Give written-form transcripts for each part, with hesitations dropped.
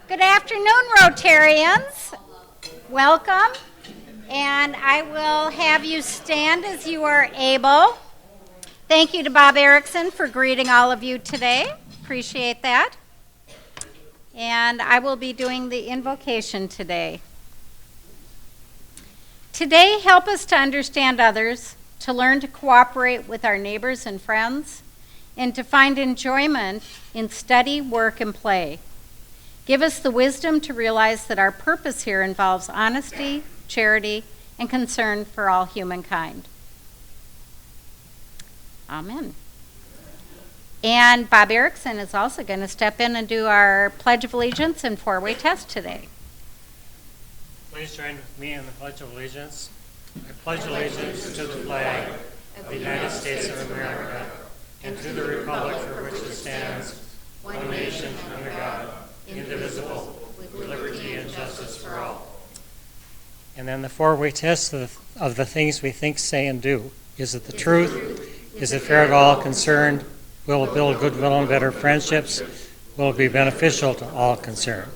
Good afternoon, Rotarians. Welcome. And I will have you stand as you are able. Thank you to Bob Erickson for greeting all of you today. Appreciate that. And I will be doing the invocation today. Today, help us to understand others, to learn to cooperate with our neighbors and friends, and to find enjoyment in study, work, and play. Give us the wisdom to realize that our purpose here involves honesty, charity, and concern for all humankind. Amen. And Bob Erickson is also going to step in and do our Pledge of Allegiance and four-way test today. Please join with me in the Pledge of Allegiance. I pledge allegiance to the flag of the United States of America and to the republic for which it stands, one nation under God, indivisible, with liberty and justice for all. And then the four-way test of the things we think, say, and do. Is it the truth? Is it fair to all concerned? Will it build goodwill and better friendships? Will it be beneficial to all concerned?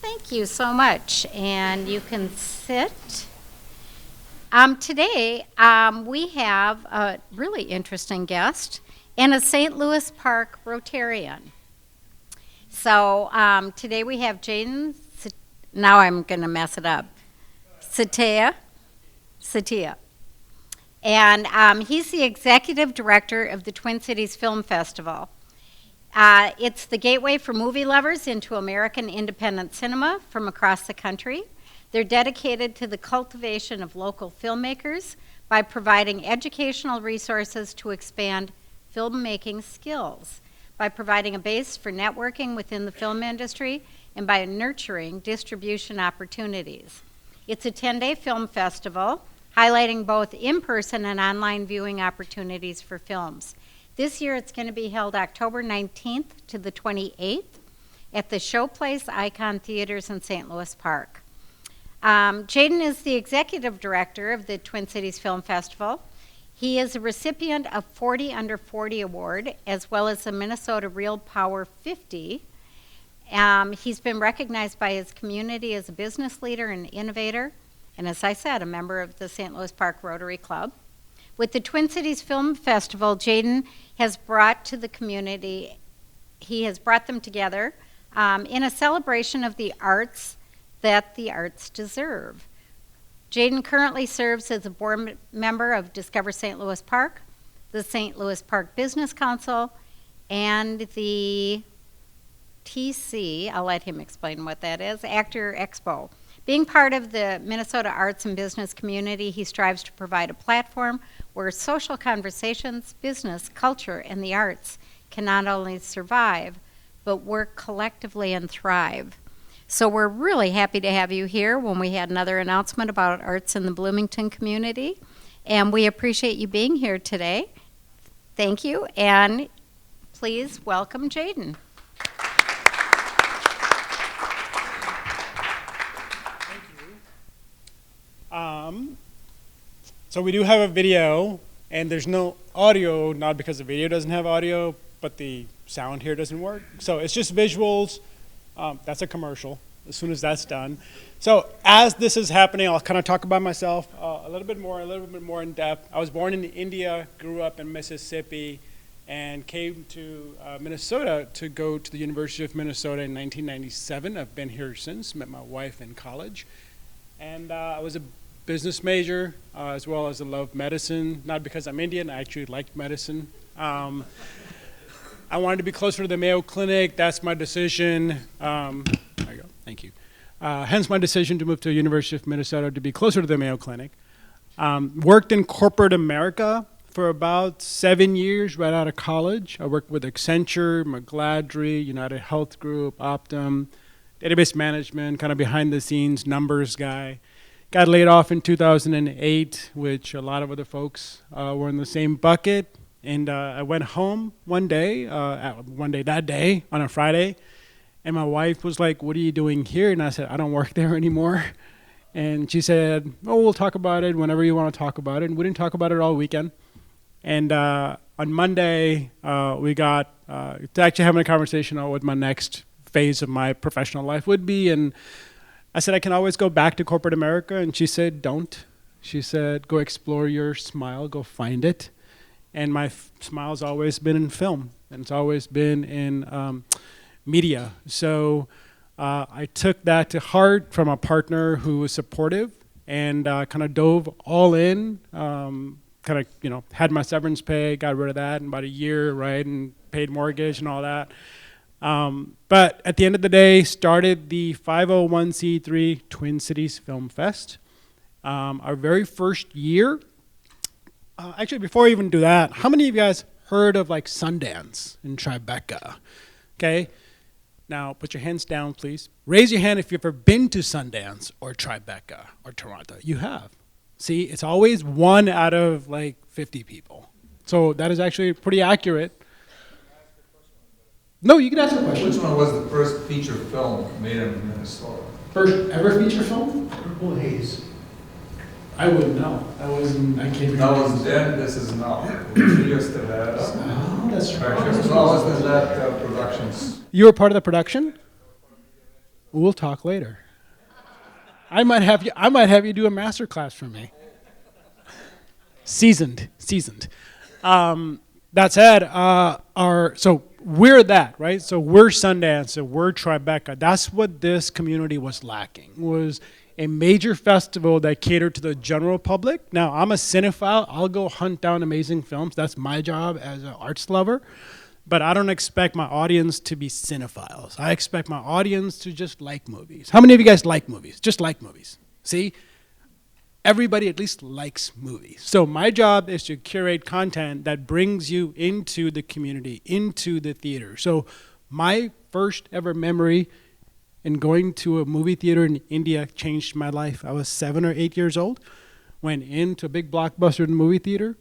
Thank you so much. And you can sit. Today, we have a really interesting guest and a St. Louis Park Rotarian. So today we have Jatin, now I'm going to mess it up, Setia. And he's the Executive Director of the Twin Cities Film Festival. It's the gateway for movie lovers into American independent cinema from across the country. They're dedicated to the cultivation of local filmmakers by providing educational resources to expand filmmaking skills, by providing a base for networking within the film industry, and by nurturing distribution opportunities. It's a 10-day film festival, highlighting both in-person and online viewing opportunities for films. This year it's going to be held October 19th to the 28th at the Showplace ICON Theaters in St. Louis Park. Jatin is the Executive Director of the Twin Cities Film Festival. He is a recipient of 40 Under 40 Award, as well as the Minnesota Real Power 50. He's been recognized by his community as a business leader and innovator, and as I said, a member of the St. Louis Park Rotary Club. With the Twin Cities Film Festival, Jatin has brought to the community, he has brought them together in a celebration of the arts that the arts deserve. Jatin currently serves as a board member of Discover St. Louis Park, the St. Louis Park Business Council, and the TC, I'll let him explain what that is, Actor Expo. Being part of the Minnesota arts and business community, he strives to provide a platform where social conversations, business, culture, and the arts can not only survive, but work collectively and thrive. So we're really happy to have you here when we had another announcement about arts in the Bloomington community. And we appreciate you being here today. Thank you, and please welcome Jatin. So we do have a video, and there's no audio, not because the video doesn't have audio, but the sound here doesn't work. So it's just visuals. That's a commercial, as soon as that's done. So as this is happening, I'll kind of talk about myself a little bit more in depth. I was born in India, grew up in Mississippi, and came to Minnesota to go to the University of Minnesota in 1997. I've been here since, met my wife in college. And I was a business major, as well as I love medicine, not because I'm Indian, I actually liked medicine. I wanted to be closer to the Mayo Clinic. That's my decision. There you go, thank you. Hence my decision to move to the University of Minnesota to be closer to the Mayo Clinic. Worked in corporate America for about 7 years right out of college. I worked with Accenture, McGladrey, United Health Group, Optum, database management, kind of behind the scenes numbers guy. Got laid off in 2008, which a lot of other folks were in the same bucket. And I went home one day that day on a Friday, and my wife was like, "What are you doing here?" And I said, "I don't work there anymore." And she said, "Oh, we'll talk about it whenever you want to talk about it." And we didn't talk about it all weekend. And on Monday, we got to actually having a conversation on what my next phase of my professional life would be. And I said, I can always go back to corporate America. And she said, don't. She said, go explore your smile, go find it. And my smile's always been in film, and it's always been in media. So I took that to heart from a partner who was supportive and kind of dove all in, kind of, had my severance pay, got rid of that in about a year, right, and paid mortgage and all that. But at the end of the day, started the 501c3 Twin Cities Film Fest. Our very first year, actually before I even do that, how many of you guys heard of like Sundance in Tribeca? Okay, now put your hands down, please. Raise your hand if you've ever been to Sundance or Tribeca or Toronto. You have. See, it's always 1 out of like 50 people. So that is actually pretty accurate. No, you can ask a question. Which one was the first feature film made in Minnesota? First ever feature film? Purple Haze. I wouldn't know. I can't That was then, this is now. You still had it. Oh, that's right. So I was the last productions. You were part of the production? We'll talk later. I might have you do a master class for me. Seasoned. That said, so we're that, right? So we're Sundance, so we're Tribeca. That's what this community was lacking, was a major festival that catered to the general public. Now, I'm a cinephile. I'll go hunt down amazing films. That's my job as an arts lover. But I don't expect my audience to be cinephiles. I expect my audience to just like movies. How many of you guys like movies? Just like movies. See? Everybody at least likes movies. So my job is to curate content that brings you into the community, into the theater. So my first ever memory in going to a movie theater in India changed my life. I was 7 or 8 years old, went into a big blockbuster movie theater,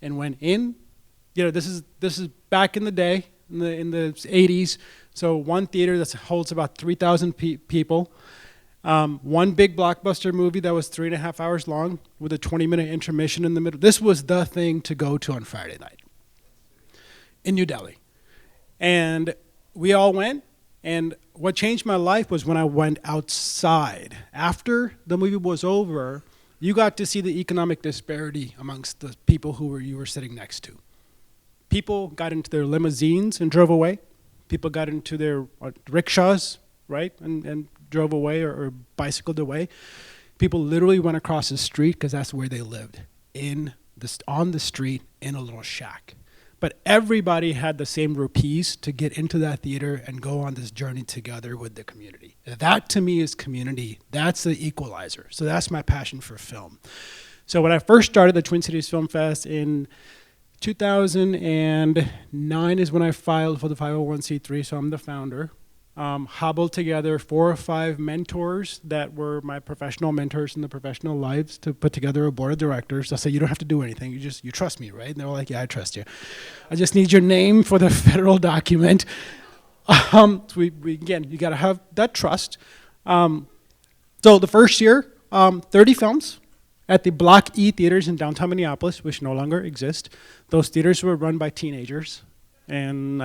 and went in. This is back in the day, in the 80s. So one theater that holds about 3,000 people. One big blockbuster movie that was 3.5 hours long with a 20-minute intermission in the middle. This was the thing to go to on Friday night in New Delhi. And we all went. And what changed my life was when I went outside. After the movie was over, you got to see the economic disparity amongst the people you were sitting next to. People got into their limousines and drove away. People got into their rickshaws, right, and drove away or bicycled away. People literally went across the street because that's where they lived, on the street in a little shack. But everybody had the same rupees to get into that theater and go on this journey together with the community. That to me is community. That's the equalizer. So that's my passion for film. So when I first started the Twin Cities Film Fest in 2009 is when I filed for the 501c3, so I'm the founder. Hobbled together 4 or 5 mentors that were my professional mentors in the professional lives to put together a board of directors. I said, you don't have to do anything. You trust me, right? And they were like, yeah, I trust you. I just need your name for the federal document. So again, you got to have that trust. So the first year, 30 films at the Block E theaters in downtown Minneapolis, which no longer exist. Those theaters were run by teenagers. And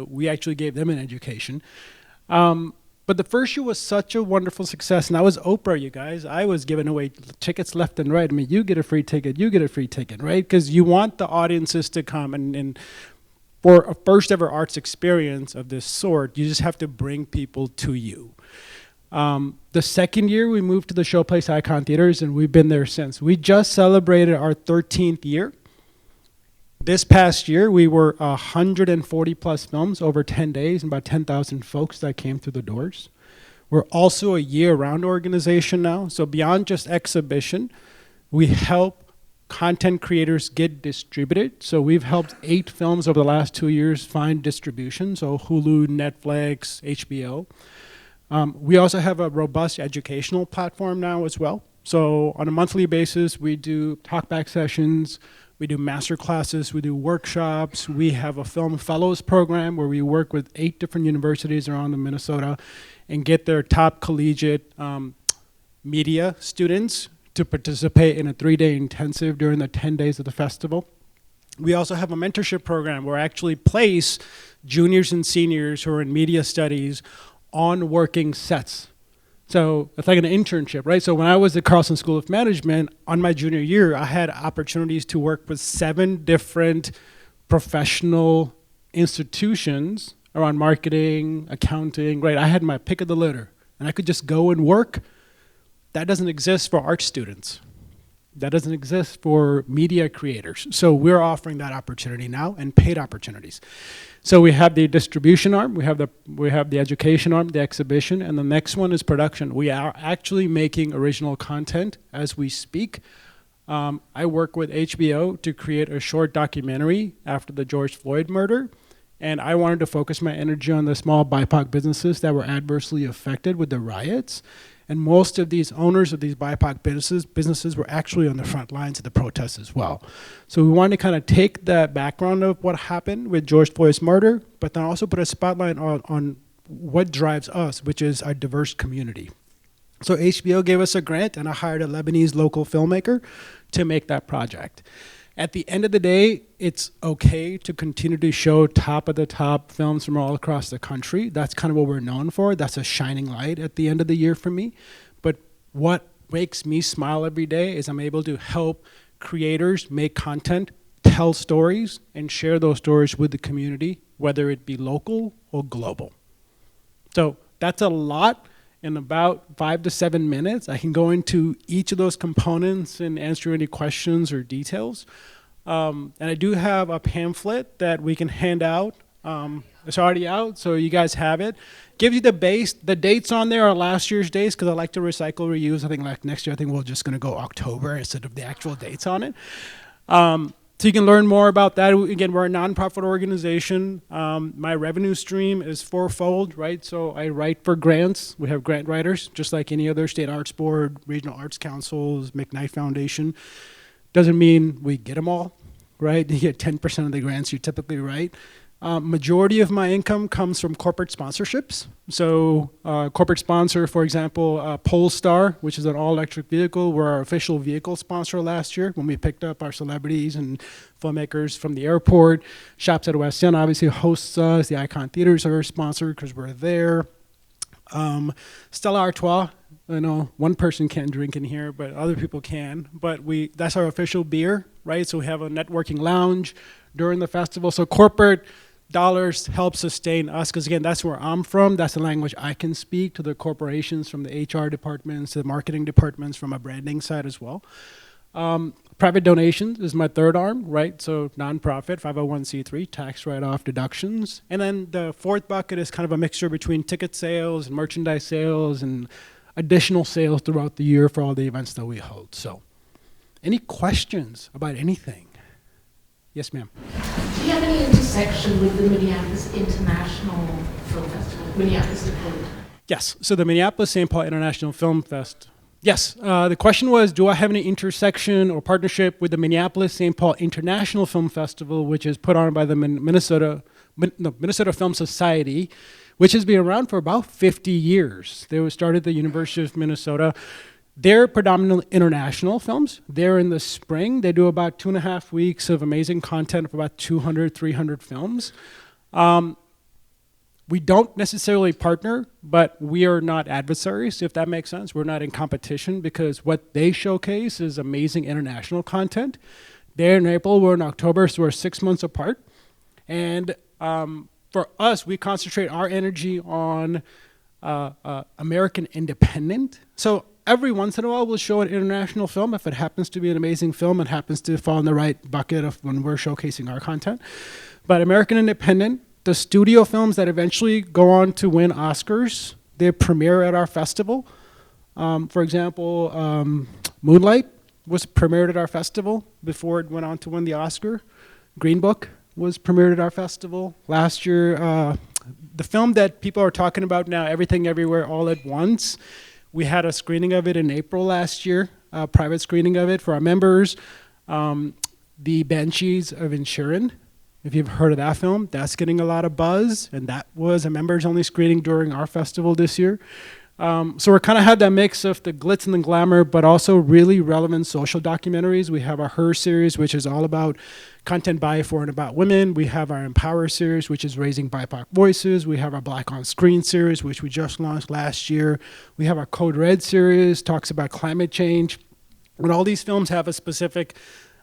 we actually gave them an education. But the first year was such a wonderful success. And I was Oprah, you guys. I was giving away tickets left and right. I mean, you get a free ticket, right? Because you want the audiences to come. And for a first ever arts experience of this sort, you just have to bring people to you. The second year, we moved to the Showplace ICON Theaters, and we've been there since. We just celebrated our 13th year. This past year, we were 140 plus films over 10 days and about 10,000 folks that came through the doors. We're also a year-round organization now. So beyond just exhibition, we help content creators get distributed. So we've helped 8 films over the last 2 years find distribution. So Hulu, Netflix, HBO. We also have a robust educational platform now as well. So on a monthly basis, we do talkback sessions. We do master classes, we do workshops. We have a film fellows program where we work with 8 different universities around Minnesota and get their top collegiate media students to participate in a 3-day intensive during the 10 days of the festival. We also have a mentorship program where I actually place juniors and seniors who are in media studies on working sets. So it's like an internship, right? So when I was at Carlson School of Management, on my junior year, I had opportunities to work with 7 different professional institutions around marketing, accounting, right? I had my pick of the litter, and I could just go and work. That doesn't exist for art students. That doesn't exist for media creators. So we're offering that opportunity now, and paid opportunities. So we have the distribution arm, we have the education arm, the exhibition, and the next one is production. We are actually making original content as we speak. I work with HBO to create a short documentary after the George Floyd murder, and I wanted to focus my energy on the small BIPOC businesses that were adversely affected with the riots. And most of these owners of these BIPOC businesses were actually on the front lines of the protests as well. So we wanted to kind of take the background of what happened with George Floyd's murder, but then also put a spotlight on what drives us, which is our diverse community. So HBO gave us a grant, and I hired a Lebanese local filmmaker to make that project. At the end of the day, it's okay to continue to show top-of-the-top films from all across the country. That's kind of what we're known for. That's a shining light at the end of the year for me. But what makes me smile every day is I'm able to help creators make content, tell stories, and share those stories with the community, whether it be local or global. So that's a lot. In about 5 to 7 minutes, I can go into each of those components and answer any questions or details. And I do have a pamphlet that we can hand out. It's already out, so you guys have it. Gives you the base. The dates on there are last year's dates because I like to recycle, reuse. I think like next year, I think we're just going to go October instead of the actual dates on it. So you can learn more about that. Again, we're a nonprofit organization. My revenue stream is fourfold, right? So I write for grants. We have grant writers, just like any other state arts board, regional arts councils, McKnight Foundation. Doesn't mean we get them all, right? You get 10% of the grants you typically write. Majority of my income comes from corporate sponsorships. So corporate sponsor, for example, Polestar, which is an all-electric vehicle. We're our official vehicle sponsor last year when we picked up our celebrities and filmmakers from the airport. Shops at West End obviously hosts us. The ICON Theaters are our sponsor because we're there. Stella Artois, I know one person can't drink in here, but other people can. But that's our official beer, right? So we have a networking lounge during the festival. So corporate dollars help sustain us, because again, that's where I'm from. That's the language I can speak to the corporations, from the HR departments to the marketing departments, from a branding side as well. Private donations is my third arm, right? So nonprofit, 501c3, tax write-off deductions. And then the fourth bucket is kind of a mixture between ticket sales and merchandise sales and additional sales throughout the year for all the events that we hold. So any questions about anything? Yes, ma'am. Do you have any intersection with the Minneapolis International Film Festival, Minneapolis Dakota? Yes, so the Minneapolis-St. Paul International Film Fest. Yes, the question was, do I have any intersection or partnership with the Minneapolis-St. Paul International Film Festival, which is put on by the Minnesota Film Society, which has been around for about 50 years. They were started at the University of Minnesota. They're predominantly international films. They're in the spring. They do about 2.5 weeks of amazing content of about 200, 300 films. We don't necessarily partner, but we are not adversaries, if that makes sense. We're not in competition, because what they showcase is amazing international content. They're in April, we're in October, so we're 6 months apart. And for us, we concentrate our energy on American independent. So every once in a while, we'll show an international film if it happens to be an amazing film and happens to fall in the right bucket of when we're showcasing our content. But American independent, the studio films that eventually go on to win Oscars, they premiere at our festival. For example, Moonlight was premiered at our festival before it went on to win the Oscar. Green Book was premiered at our festival. Last year, the film that people are talking about now, Everything Everywhere All at Once, we had a screening of it in April last year, a private screening of it for our members. The Banshees of Inisherin, if you've heard of that film, that's getting a lot of buzz, and that was a members-only screening during our festival this year. So we're kind of had that mix of the glitz and the glamour, but also really relevant social documentaries. We have our Her series, which is all about content by, for, and about women. We have our Empower series, which is raising BIPOC voices. We have our Black on Screen series, which we just launched last year. We have our Code Red series, talks about climate change. And all these films have a specific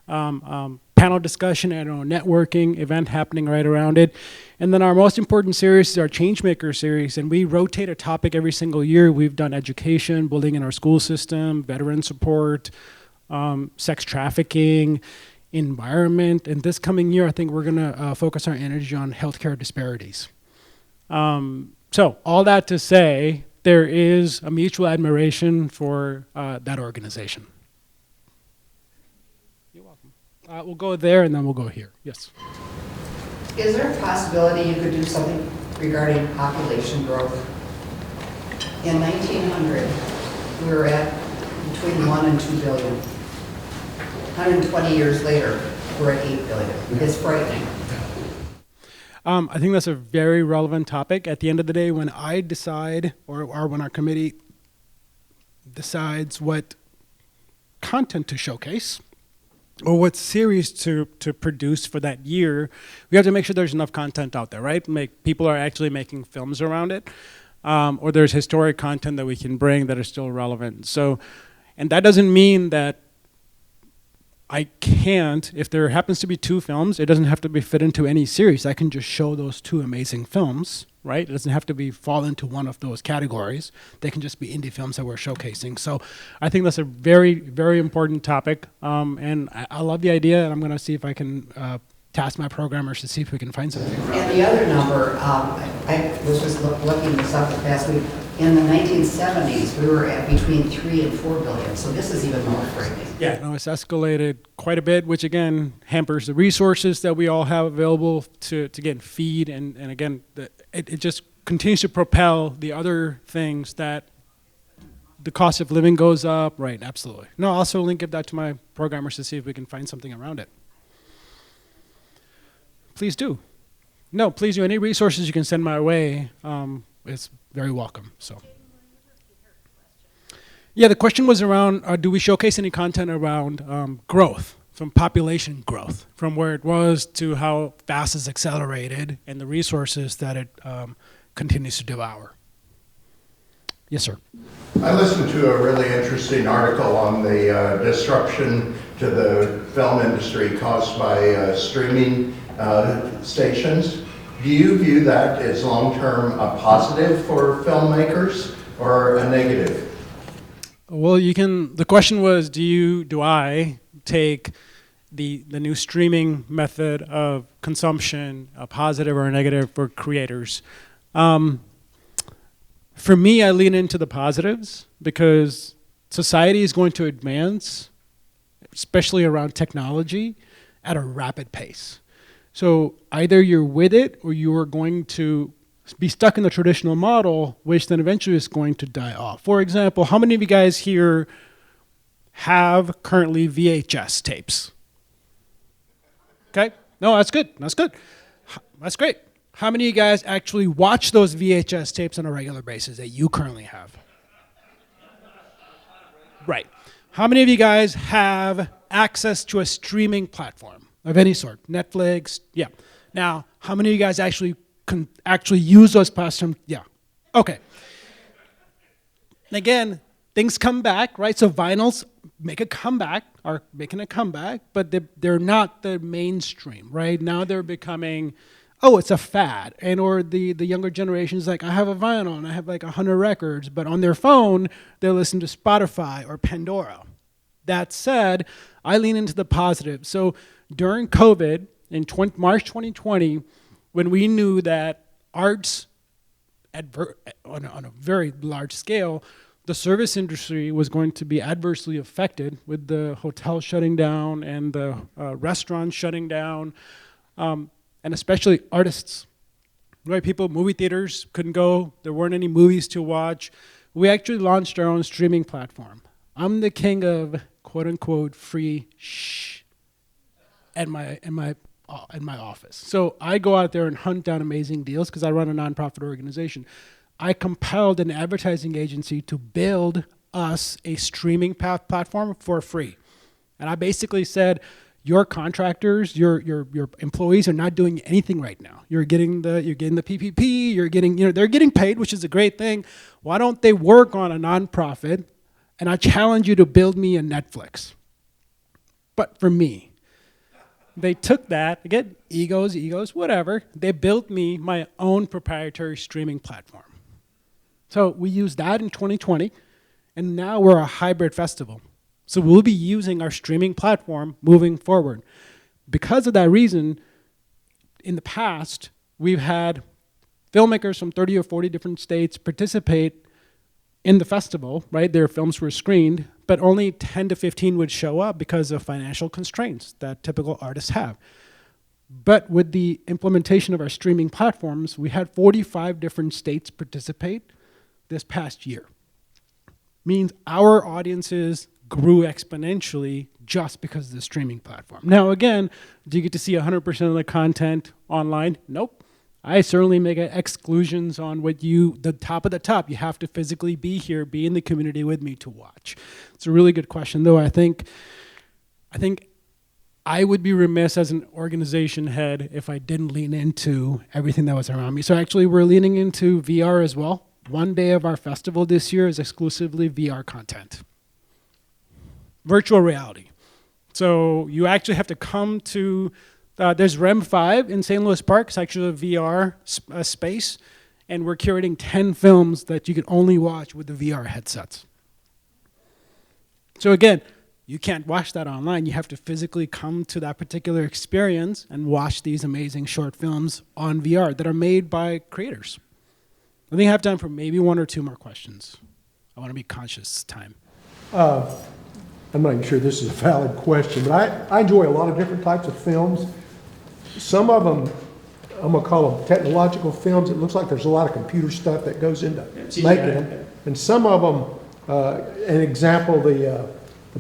panel discussion and a networking event happening right around it. And then our most important series is our Changemaker series, and we rotate a topic every single year. We've done education, building in our school system, veteran support, sex trafficking, environment, and this coming year I think we're going to focus our energy on healthcare disparities. So all that to say, there is a mutual admiration for that organization. You're welcome. We'll go there and then we'll go here. Yes. Is there a possibility you could do something regarding population growth? In 1900, we were at between 1 and 2 billion. 120 years later, we're at 8 billion. It's frightening. I think that's a very relevant topic. At the end of the day, when I decide, or when our committee decides what content to showcase, or what series to produce for that year, we have to make sure there's enough content out there, right? People are actually making films around it, or there's historic content that we can bring that are still relevant. So, and that doesn't mean that I can't, if there happens to be 2 films, it doesn't have to be fit into any series. I can just show those 2 amazing films, right? It doesn't have to fall into one of those categories. They can just be indie films that we're showcasing. So I think that's a very, very important topic. And I love the idea, and I'm going to see if I can task my programmers to see if we can find something. And the other number, I was just looking this up the past week. In the 1970s, we were at between 3 and 4 billion. So this is even more frightening. Yeah, no, it's escalated quite a bit, which again hampers the resources that we all have available to again feed, and again it just continues to propel the other things that the cost of living goes up. Right, absolutely. No, I'll also give that to my programmers to see if we can find something around it. Please do. No, please do. Any resources you can send my way, it's very welcome. So. Yeah, the question was around, do we showcase any content around growth, from population growth, from where it was to how fast it's accelerated and the resources that it continues to devour. Yes, sir. I listened to a really interesting article on the disruption to the film industry caused by streaming stations. Do you view that as long-term a positive for filmmakers or a negative? Well, the question was, do I take the new streaming method of consumption a positive or a negative for creators? For me, I lean into the positives because society is going to advance, especially around technology, at a rapid pace. So either you're with it or you are going to be stuck in the traditional model, which then eventually is going to die off. For example, how many of you guys here have currently VHS tapes? Okay, no, that's good, that's good. That's great. How many of you guys actually watch those VHS tapes on a regular basis that you currently have? Right. How many of you guys have access to a streaming platform of any sort? Netflix, yeah. Now, how many of you guys actually can use those platforms? Yeah. Okay. And again, things come back, right? So vinyls are making a comeback, but they're not the mainstream, right? Now they're becoming, oh, it's a fad. And or the younger generation is like, I have a vinyl and I have like 100 records, but on their phone, they listen to Spotify or Pandora. That said, I lean into the positive. So during COVID, in March 2020, when we knew that arts on a very large scale, the service industry was going to be adversely affected with the hotels shutting down and the restaurants shutting down, and especially artists. Right, movie theaters couldn't go, there weren't any movies to watch. We actually launched our own streaming platform. I'm the king of quote unquote free shh in my office. So I go out there and hunt down amazing deals because I run a nonprofit organization. I compelled an advertising agency to build us a streaming platform for free. And I basically said, your contractors, your employees are not doing anything right now. You're getting the PPP, they're getting paid, which is a great thing. Why don't they work on a nonprofit? And I challenge you to build me a Netflix. But for me, they took that, again, egos, whatever. They built me my own proprietary streaming platform. So we used that in 2020, and now we're a hybrid festival. So we'll be using our streaming platform moving forward. Because of that reason, in the past, we've had filmmakers from 30 or 40 different states participate in the festival, right? Their films were screened, but only 10 to 15 would show up because of financial constraints that typical artists have. But with the implementation of our streaming platforms, we had 45 different states participate this past year. Means our audiences grew exponentially just because of the streaming platform. Now again, do you get to see 100% of the content online? Nope. I certainly make exclusions on the top of the top. You have to physically be here, be in the community with me to watch. It's a really good question, though. I think I would be remiss as an organization head if I didn't lean into everything that was around me. So actually, we're leaning into VR as well. One day of our festival this year is exclusively VR content. Virtual reality. So you actually have to come to, there's REM 5 in St. Louis Park. It's actually a VR space. And we're curating 10 films that you can only watch with the VR headsets. So again, you can't watch that online. You have to physically come to that particular experience and watch these amazing short films on VR that are made by creators. I think I have time for maybe one or two more questions. I want to be conscious of time. I'm not even sure this is a valid question, but I enjoy a lot of different types of films. Some of them, I'm going to call them technological films. It looks like there's a lot of computer stuff that goes into making them. And some of them, an example, the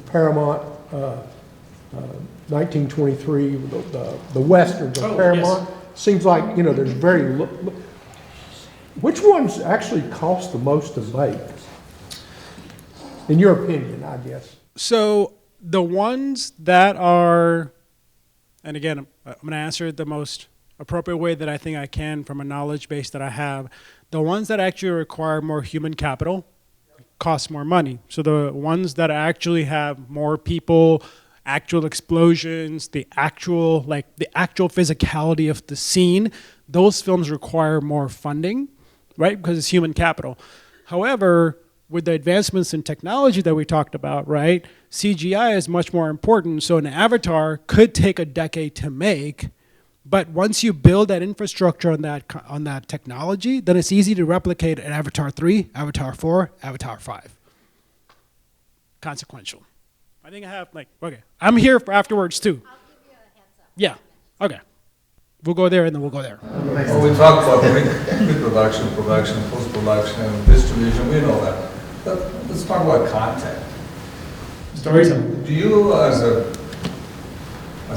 Paramount 1923, the Westerns of Paramount, seems like, there's very which ones actually cost the most to make? In your opinion, I guess. So the ones that are, and again, I'm going to answer it the most appropriate way that I think I can from a knowledge base that I have. The ones that actually require more human capital cost more money. So the ones that actually have more people, actual explosions, the actual physicality of the scene, those films require more funding, right? Because it's human capital. However, with the advancements in technology that we talked about, right, CGI is much more important. So an Avatar could take a decade to make, but once you build that infrastructure on that technology, then it's easy to replicate an Avatar 3, Avatar 4, Avatar 5. Consequential. I think I have, okay. I'm here for afterwards, too. I'll give you a heads up. Yeah, okay. We'll go there, and then we'll go there. Well, we talk about pre-production, production, post-production, distribution, we know that. But let's talk about content. Storytelling. Do you, as a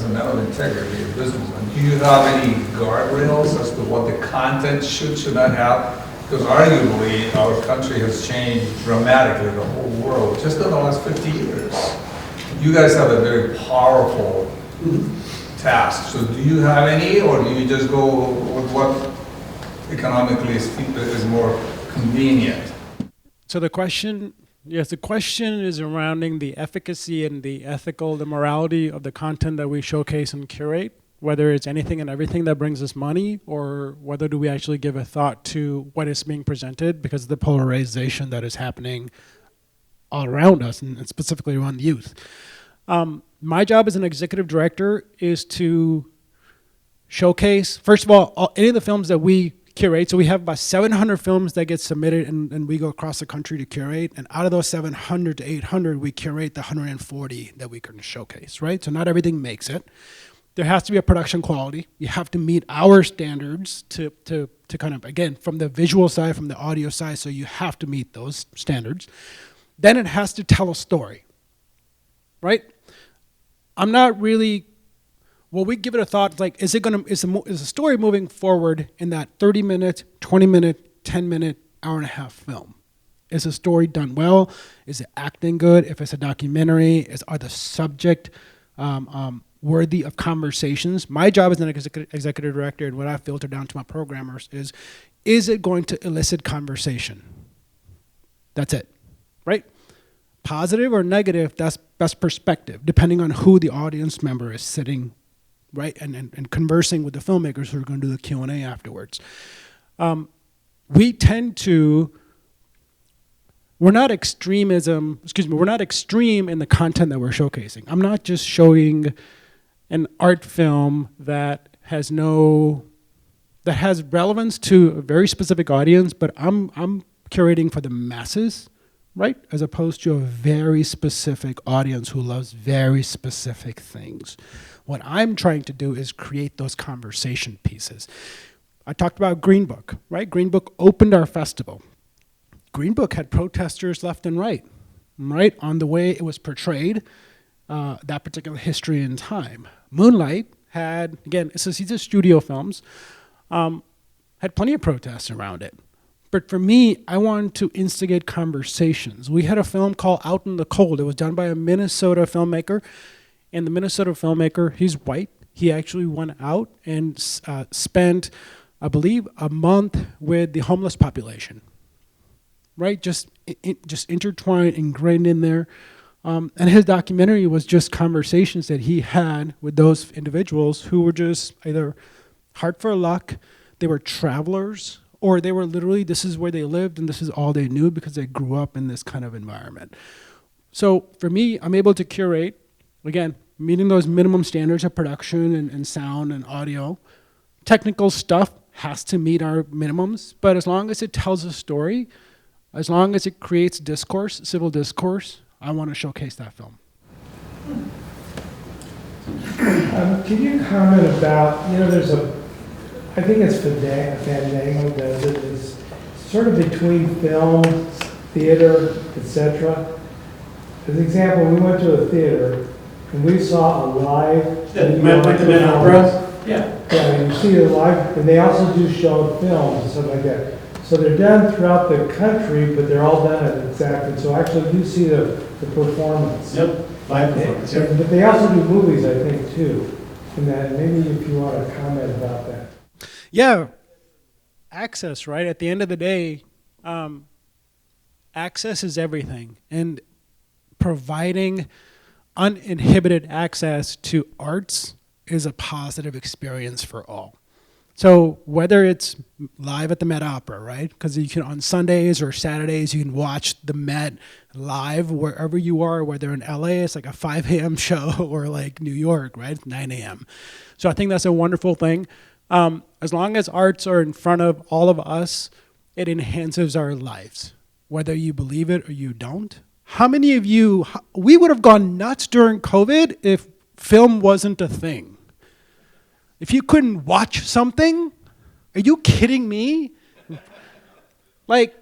man of integrity, a businessman, do you have any guardrails as to what the content should not have? Because arguably, our country has changed dramatically, the whole world, just in the last 50 years. You guys have a very powerful task. So do you have any, or do you just go with what economically is more convenient? So the question is surrounding the efficacy and the morality of the content that we showcase and curate, whether it's anything and everything that brings us money, or whether do we actually give a thought to what is being presented because of the polarization that is happening all around us, and specifically around the youth. My job as an executive director is to showcase, first of all, any of the films that we curate. So we have about 700 films that get submitted, and we go across the country to curate. And out of those 700 to 800, we curate the 140 that we can showcase, right? So not everything makes it. There has to be a production quality. You have to meet our standards to kind of, again, from the visual side, from the audio side, so you have to meet those standards. Then it has to tell a story, right? I'm not really, well, we give it a thought, like, is the story moving forward in that 30-minute, 20-minute, 10-minute hour-and-a-half film? Is the story done well? Is it acting good? If it's a documentary, are the subject worthy of conversations? My job as an executive director, and what I filter down to my programmers is it going to elicit conversation? That's it, right? Positive or negative, that's perspective, depending on who the audience member is sitting, right, and conversing with the filmmakers who are going to do the Q&A afterwards. We tend to, we're not extreme in the content that we're showcasing. I'm not just showing an art film that has relevance to a very specific audience, but I'm curating for the masses, right? As opposed to a very specific audience who loves very specific things. What I'm trying to do is create those conversation pieces. I talked about Green Book, right? Green Book opened our festival. Green Book had protesters left and right, on the way it was portrayed, that particular history and time. Moonlight had, again, these are studio films, had plenty of protests around it. But for me, I wanted to instigate conversations. We had a film called Out in the Cold. It was done by a Minnesota filmmaker. And the Minnesota filmmaker, he's white. He actually went out and spent, I believe, a month with the homeless population, right? Just intertwined, ingrained in there. And his documentary was just conversations that he had with those individuals who were just either hard for luck, they were travelers, or they were literally, this is where they lived and this is all they knew because they grew up in this kind of environment. So for me, I'm able to curate, again, meeting those minimum standards of production and sound and audio. Technical stuff has to meet our minimums, but as long as it tells a story, as long as it creates discourse, civil discourse, I want to showcase that film. Can you comment about, there's I think it's Fandango does it, is sort of between film, theater, etc. As an example, we went to a theater and we saw a live opera? Yeah. Yeah, and you see the live, and they also do show films and stuff like that. So they're done throughout the country, but they're all done at exactly. So actually, you see the performance. Yep. Live performance. Yep. But they also do movies, I think, too. And that maybe if you want to comment about that. Yeah, access, right? At the end of the day, access is everything. And providing uninhibited access to arts is a positive experience for all. So whether it's live at the Met Opera, right? Because you can, on Sundays or Saturdays, you can watch the Met live wherever you are, whether in LA, it's like a 5 a.m. show, or like New York, right? 9 a.m. So I think that's a wonderful thing. As long as arts are in front of all of us, it enhances our lives, whether you believe it or you don't. How many of you, we would have gone nuts during COVID if film wasn't a thing. If you couldn't watch something, are you kidding me? Like,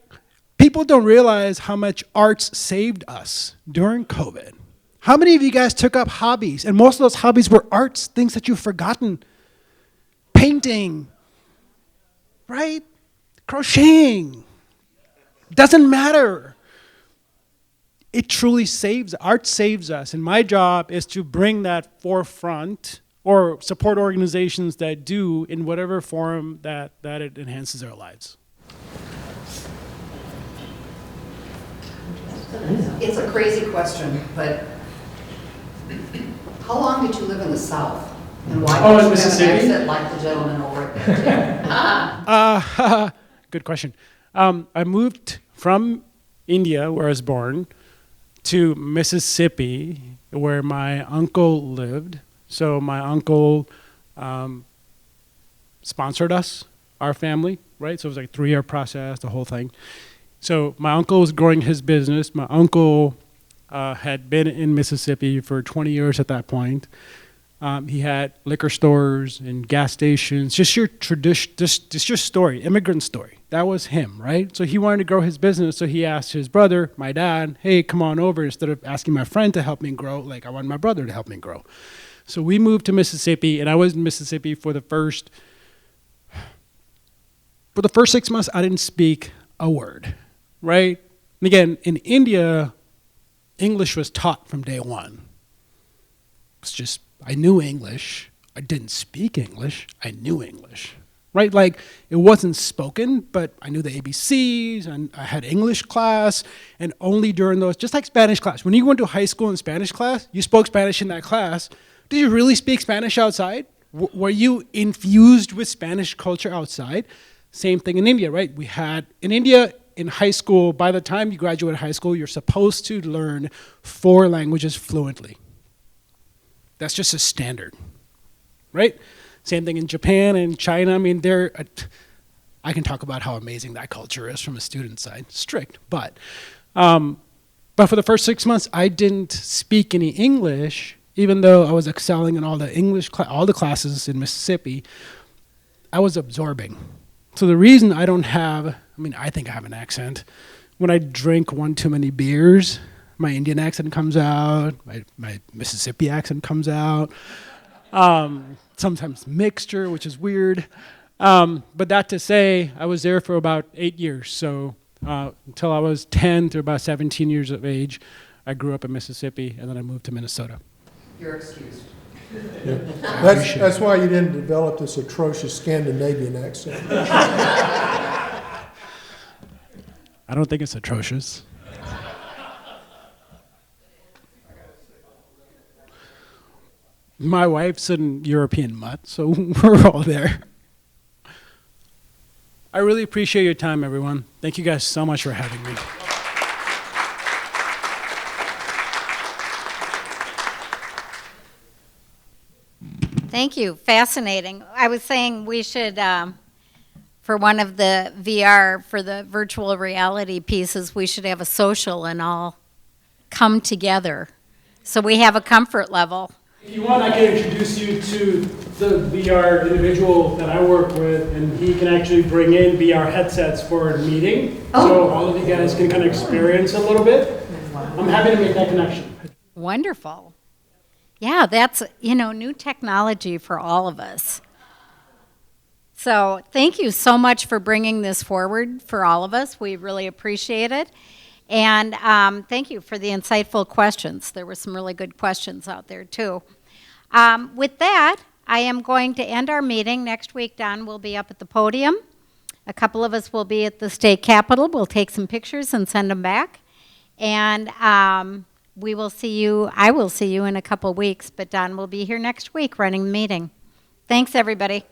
people don't realize how much arts saved us during COVID. How many of you guys took up hobbies? And most of those hobbies were arts, things that you've forgotten. Painting, right? Crocheting. Doesn't matter. It truly saves, art saves us. And my job is to bring that forefront or support organizations that do in whatever form that it enhances our lives. It's a crazy question, but how long did you live in the South? And why did you have an accent like the gentleman over there? Good question. I moved from India, where I was born, to Mississippi, where my uncle lived. So my uncle sponsored us, our family, right? So it was like a 3-year process, the whole thing. So my uncle was growing his business. My uncle had been in Mississippi for 20 years at that point. He had liquor stores and gas stations, just your tradition, just your story, immigrant story. That was him, right? So he wanted to grow his business, so he asked his brother, my dad, hey, come on over. Instead of asking my friend to help me grow, like I wanted my brother to help me grow. So we moved to Mississippi, and I was in Mississippi for the first 6 months. I didn't speak a word, right? And again, in India, English was taught from day one. It's just, I knew English. I didn't speak English. I knew English, right? Like, it wasn't spoken, but I knew the ABCs, and I had English class, and only during those, just like Spanish class. When you went to high school in Spanish class, you spoke Spanish in that class. Did you really speak Spanish outside? Were you infused with Spanish culture outside? Same thing in India, right? We had, in India, in high school, by the time you graduate high school, you're supposed to learn 4 languages fluently. That's just a standard, right? Same thing in Japan and China. I mean, I can talk about how amazing that culture is from a student side. Strict, but for the first 6 months, I didn't speak any English, even though I was excelling in all the all the classes in Mississippi. I was absorbing. So the reason I don't have, I mean, I think I have an accent. When I drink one too many beers, my Indian accent comes out, my Mississippi accent comes out, sometimes mixture, which is weird. But that to say, I was there for about 8 years. So until I was 10 to about 17 years of age, I grew up in Mississippi, and then I moved to Minnesota. You're excused. Yeah. That's why you didn't develop this atrocious Scandinavian accent. I don't think it's atrocious. My wife's an European mutt, so we're all there. I really appreciate your time, everyone. Thank you guys so much for having me. Thank you. Fascinating. I was saying we should, for one of the VR, for the virtual reality pieces, we should have a social and all come together. So we have a comfort level. If you want, I can introduce you to the VR individual that I work with, and he can actually bring in VR headsets for a meeting. So all of you guys can kind of experience a little bit. I'm happy to make that connection. Wonderful. Yeah, that's, new technology for all of us. So thank you so much for bringing this forward for all of us. We really appreciate it. And thank you for the insightful questions. There were some really good questions out there, too. With that, I am going to end our meeting. Next week, Don will be up at the podium. A couple of us will be at the state capitol. We'll take some pictures and send them back. And we will see you, I will see you in a couple weeks, but Don will be here next week running the meeting. Thanks, everybody.